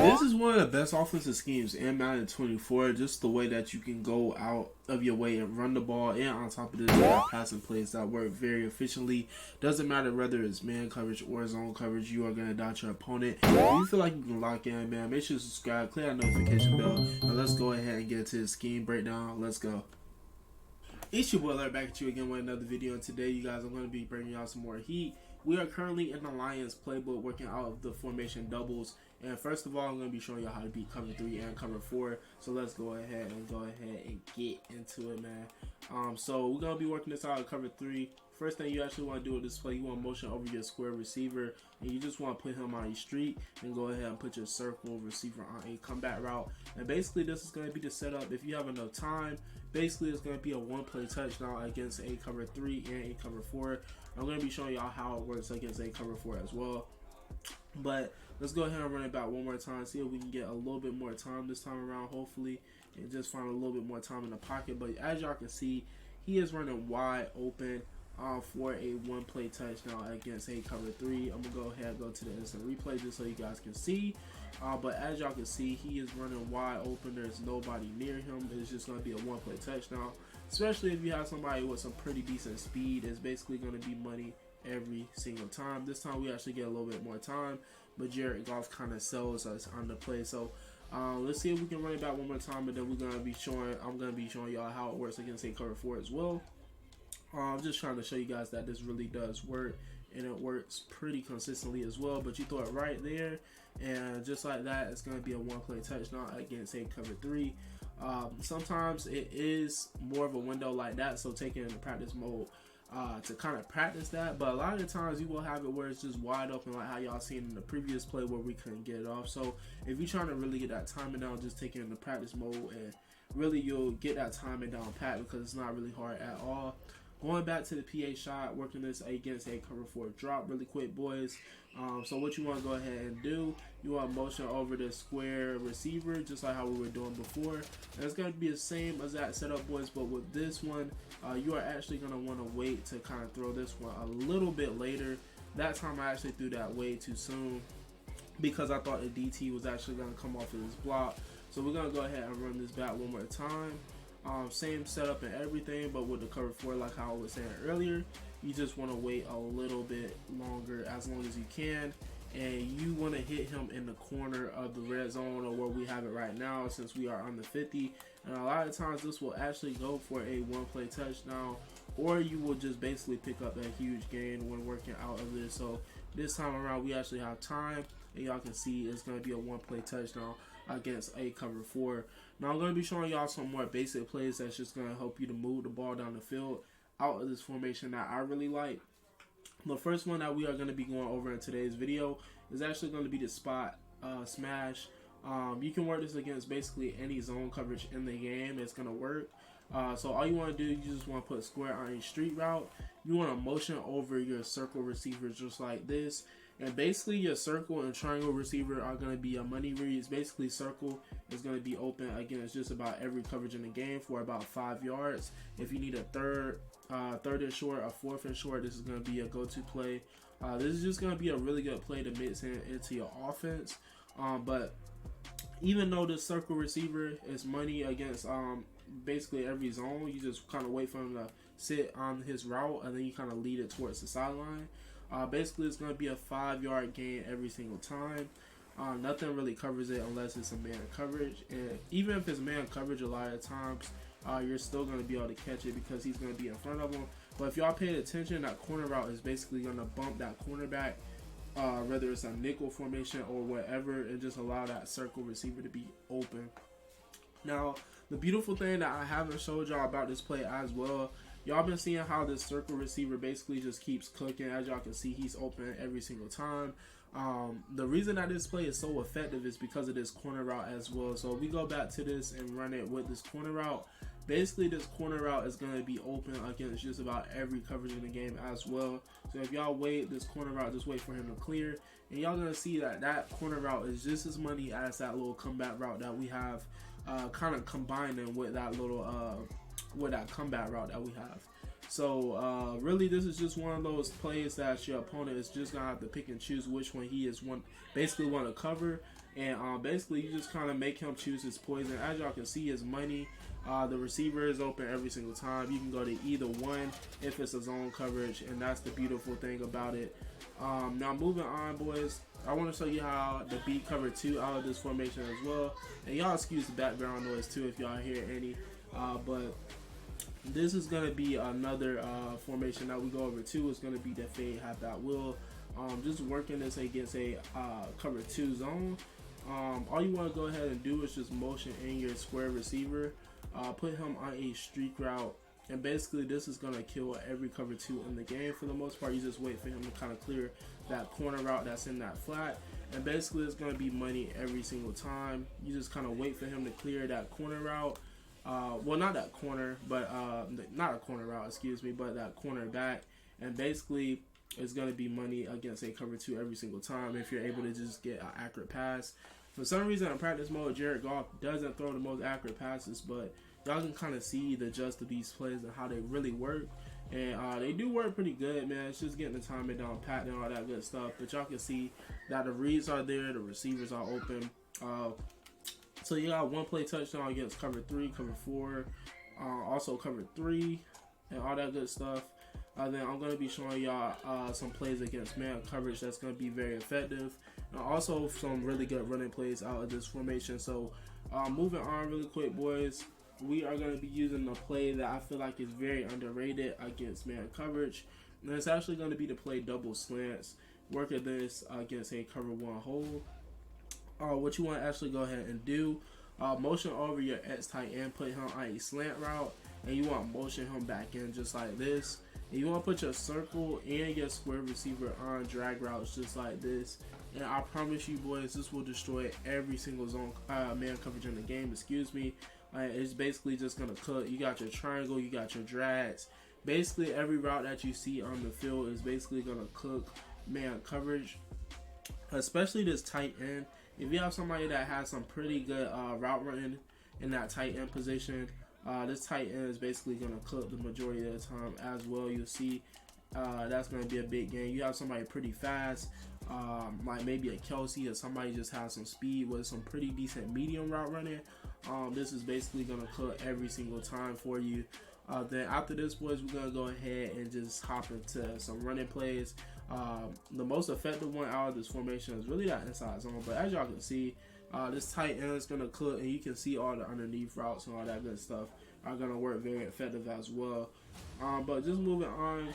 This is one of the best offensive schemes in Madden 24. Just the way that you can go out of your way and run the ball, and on top of this, you have passing plays that work very efficiently. Doesn't matter whether it's man coverage or zone coverage, you are gonna dot your opponent. If you feel like you can lock in, man, make sure to subscribe, click that notification bell, and let's go ahead and get into the scheme breakdown. Let's go. It's your boy Larry back at you again with another video, and today you guys, I'm going to be bringing y'all some more heat. We are currently in the Lions playbook working out of the formation doubles, and first of all I'm going to be showing y'all how to beat cover 3 and cover 4. So let's go ahead and get into it, man. So we're going to be working this out of cover 3. First thing you actually want to do with this play, you want to motion over your square receiver, and you just want to put him on a street and go ahead and put your circle receiver on a comeback route. And basically this is going to be the setup. If you have enough time, basically it's going to be a one-play touchdown against a cover 3 and a cover 4. I'm going to be showing y'all how it works against a cover 4 as well. But let's go ahead and run it back one more time, see if we can get a little bit more time this time around, hopefully, and just find a little bit more time in the pocket. But as y'all can see, he is running wide open for a one-play touchdown against a cover 3. I'm gonna go ahead and go to the instant replay just so you guys can see. But as y'all can see, he is running wide open. There's nobody near him. It's just gonna be a one-play touchdown. Especially if you have somebody with some pretty decent speed, it's basically gonna be money every single time. This time we actually get a little bit more time, but Jared Goff kind of sells us on the play. So let's see if we can run it back one more time, and then I'm gonna be showing y'all how it works against a cover 4 as well. I'm just trying to show you guys that this really does work, and it works pretty consistently as well. But you throw it right there, and just like that, it's going to be a one-play touchdown against a cover 3. Sometimes it is more of a window like that, so take it into practice mode to kind of practice that. But a lot of the times you will have it where it's just wide open, like how y'all seen in the previous play where we couldn't get it off. So if you're trying to really get that timing down, just take it into practice mode, and really you'll get that timing down pat, because it's not really hard at all. Going back to the PA shot, working this against a cover 4 drop really quick, boys. So what you want to go ahead and do, you want to motion over the square receiver, just like how we were doing before. And it's going to be the same as that setup, boys, but with this one, you are actually going to want to wait to kind of throw this one a little bit later. That time I actually threw that way too soon because I thought the DT was actually going to come off of this block. So we're going to go ahead and run this back one more time. Same setup and everything, but with the cover 4, like how I was saying earlier, you just want to wait a little bit longer, as long as you can, and you want to hit him in the corner of the red zone, or where we have it right now, since we are on the 50. And a lot of times this will actually go for a one-play touchdown, or you will just basically pick up a huge gain when working out of this. So this time around we actually have time, and y'all can see it's going to be a one-play touchdown against a cover 4. Now I'm going to be showing y'all some more basic plays that's just going to help you to move the ball down the field out of this formation that I really like. The first one that we are going to be going over in today's video is actually going to be the spot smash. You can work this against basically any zone coverage in the game. It's going to work. So all you want to do, you just want to put square on a street route. You want to motion over your circle receiver just like this. And basically your circle and triangle receiver are going to be your money reads. Basically circle is going to be open against just about every coverage in the game for about 5 yards. If you need a third and short, a fourth and short, this is going to be a go-to play. This is just going to be a really good play to mix into your offense. But even though the circle receiver is money against basically every zone, you just kind of wait for him to sit on his route, and then you kind of lead it towards the sideline. Basically it's going to be a 5-yard gain every single time. Nothing really covers it unless it's a man coverage, and even if it's man coverage, a lot of times you're still going to be able to catch it because he's going to be in front of him. But if y'all paid attention, that corner route is basically going to bump that cornerback, whether it's a nickel formation or whatever, and just allow that circle receiver to be open. Now the beautiful thing that I haven't showed y'all about this play as well, y'all been seeing how this circle receiver basically just keeps cooking. As y'all can see, he's open every single time. The reason that this play is so effective is because of this corner route as well. So if we go back to this and run it with this corner route, basically this corner route is going to be open against just about every coverage in the game as well. So if y'all wait this corner route, just wait for him to clear, and y'all going to see that that corner route is just as money as that little comeback route that we have, kind of combining with that little comeback route that we have. So really this is just one of those plays that your opponent is just gonna have to pick and choose which one he is basically want to cover. And basically, you just kind of make him choose his poison. As y'all can see, his money, the receiver is open every single time. You can go to either one if it's a zone coverage, and that's the beautiful thing about it. Now moving on, boys, I want to show you how to beat cover 2 out of this formation as well. And y'all excuse the background noise too if y'all hear any. But this is going to be another formation that we go over too. It's going to be the fade half at will. Just working this against a cover 2 zone. All you want to go ahead and do is just motion in your square receiver, put him on a streak route, and basically this is going to kill every cover 2 in the game. For the most part, you just wait for him to kind of clear that corner route that's in that flat, and basically it's going to be money every single time. You just kind of wait for him to clear that corner route. Well, not that corner, but not a corner route, excuse me, but that corner back, and basically it's going to be money against a cover 2 every single time if you're able to just get an accurate pass. For some reason in practice mode, Jared Goff doesn't throw the most accurate passes, but y'all can kind of see the gist of these plays and how they really work. And they do work pretty good, man. It's just getting the timing down, pat and all that good stuff. But y'all can see that the reads are there, the receivers are open. So you got one play touchdown against cover 3, cover 4, also cover 3, and all that good stuff. Then I'm going to be showing y'all some plays against man coverage that's going to be very effective. And also some really good running plays out of this formation. So moving on really quick, boys, we are going to be using a play that I feel like is very underrated against man coverage. And it's actually going to be to play double slants. Work at this against a cover 1 hole. What you want to actually go ahead and do, motion over your X tight end, put him on a slant route, and you want to motion him back in just like this. And you want to put your circle and your square receiver on drag routes just like this. And I promise you, boys, this will destroy every single zone man coverage in the game. Excuse me. It's basically just gonna cook. You got your triangle, you got your drags. Basically, every route that you see on the field is basically gonna cook man coverage, especially this tight end. If you have somebody that has some pretty good route running in that tight end position, this tight end is basically going to cook the majority of the time as well. You'll see that's going to be a big game. You have somebody pretty fast, like maybe a Kelsey, or somebody just has some speed with some pretty decent medium route running. This is basically going to cook every single time for you. Then after this, boys, we're going to go ahead and just hop into some running plays. The most effective one out of this formation is really that inside zone. But as y'all can see, this tight end is going to cook, and you can see all the underneath routes and all that good stuff are going to work very effective as well. But just moving on,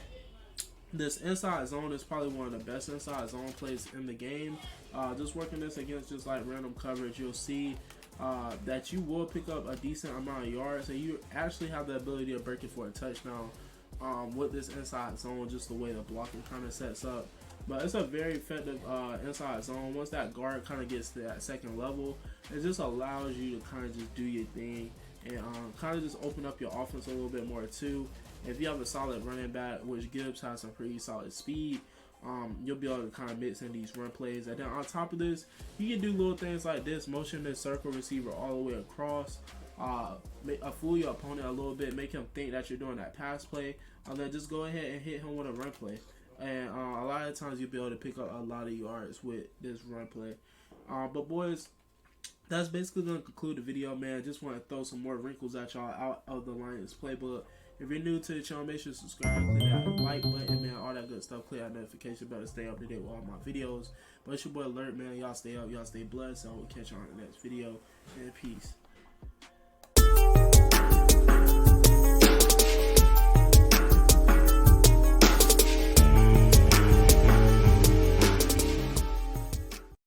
this inside zone is probably one of the best inside zone plays in the game. Just working this against just like random coverage, you'll see that you will pick up a decent amount of yards, and you actually have the ability to break it for a touchdown with this inside zone, just the way the blocking kind of sets up. But it's a very effective inside zone. Once that guard kind of gets to that second level, it just allows you to kind of just do your thing and kind of just open up your offense a little bit more too. If you have a solid running back, which Gibbs has some pretty solid speed, you'll be able to kind of mix in these run plays. And then on top of this, you can do little things like this: motion this circle receiver all the way across, fool your opponent a little bit, make him think that you're doing that pass play, and then just go ahead and hit him with a run play. And a lot of times you'll be able to pick up a lot of yards with this run play. But boys, that's basically going to conclude the video, man. Just want to throw some more wrinkles at y'all out of the Lions playbook. If you're new to the channel, make sure to subscribe, click that like button, man, all that good stuff. Click that notification bell to stay up to date with all my videos. But it's your boy Alert, man. Y'all stay up, y'all stay blessed. So we'll catch you on the next video. And peace.